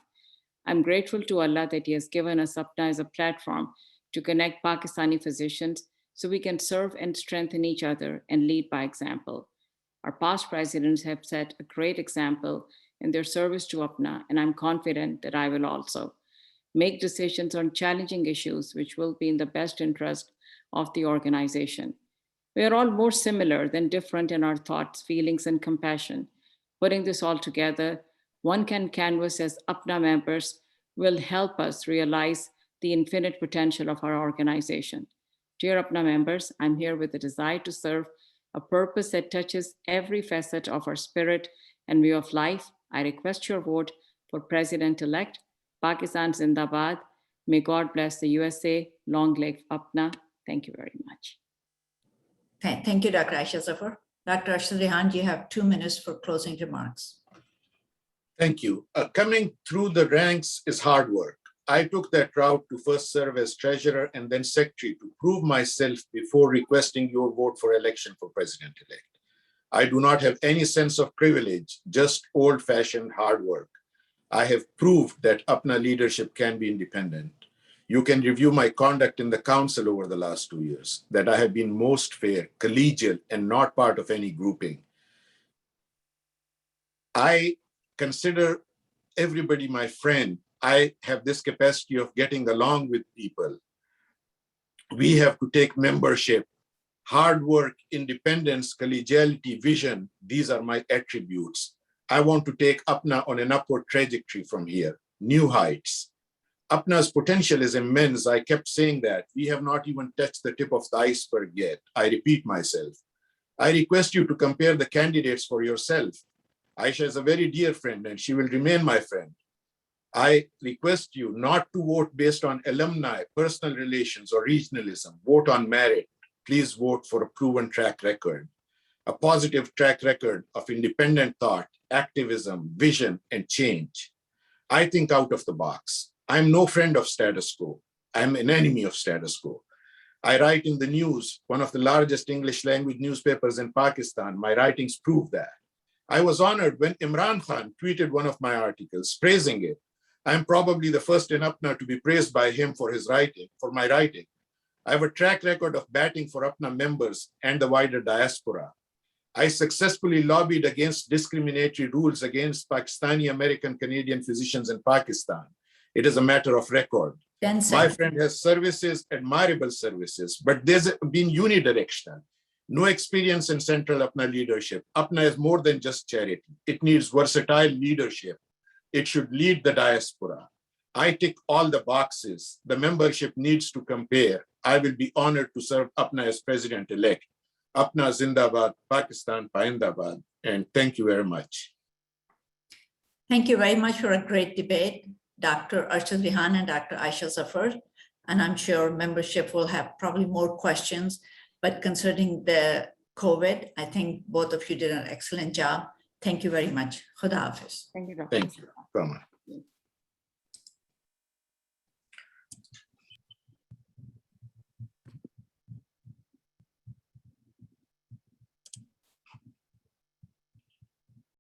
Speaker 3: I'm grateful to Allah that He has given us APPNA as a platform to connect Pakistani physicians so we can serve and strengthen each other and lead by example. Our past presidents have set a great example in their service to APPNA, and I'm confident that I will also make decisions on challenging issues which will be in the best interest of the organization. We are all more similar than different in our thoughts, feelings, and compassion. Putting this all together, one can canvas as APPNA members will help us realize the infinite potential of our organization. Dear APPNA members, I'm here with a desire to serve a purpose that touches every facet of our spirit and way of life. I request your vote for President-elect. Pakistan Zindabad. May God bless the USA. Long live APPNA. Thank you very much.
Speaker 1: Thank you, Dr. Aisha Zafar. Dr. Arshad Rehan, you have 2 minutes for closing remarks.
Speaker 2: Thank you. Coming through the ranks is hard work. I took that route to first serve as treasurer and then secretary to prove myself before requesting your vote for election for president-elect. I do not have any sense of privilege, just old-fashioned hard work. I have proved that APPNA leadership can be independent. You can review my conduct in the council over the last 2 years, that I have been most fair, collegial, and not part of any grouping. I consider everybody my friend. I have this capacity of getting along with people. We have to take membership, hard work, independence, collegiality, vision. These are my attributes. I want to take APPNA on an upward trajectory from here, new heights. APPNA's potential is immense. I kept saying that. We have not even touched the tip of the iceberg yet. I repeat myself. I request you to compare the candidates for yourself. Aisha is a very dear friend and she will remain my friend. I request you not to vote based on alumni, personal relations, or regionalism. Vote on merit. Please vote for a proven track record, a positive track record of independent thought, activism, vision, and change. I think out of the box. I'm no friend of status quo. I'm an enemy of status quo. I write in the news, one of the largest English language newspapers in Pakistan. My writings prove that. I was honored when Imran Khan tweeted one of my articles, praising it. I'm probably the first in APPNA to be praised by him for his writing, for my writing. I have a track record of batting for APPNA members and the wider diaspora. I successfully lobbied against discriminatory rules against Pakistani American Canadian physicians in Pakistan. It is a matter of record.
Speaker 1: 10
Speaker 2: My
Speaker 1: seconds.
Speaker 2: friend has services, admirable services, but there's been unidirectional. No experience in central APPNA leadership. APPNA is more than just charity. It needs versatile leadership. It should lead the diaspora. I tick all the boxes. The membership needs to compare. I will be honored to serve APPNA as president-elect. APPNA Zindabad, Pakistan Paindabad. And thank you very much.
Speaker 1: Thank you very much for a great debate, Dr. Arshad Rehan and Dr. Aisha Zafar. And I'm sure membership will have probably more questions, but concerning the COVID, I think both of you did an excellent job. Thank you very much. Khuda Hafiz.
Speaker 3: Thank you, Dr.
Speaker 2: Thank you. Come on.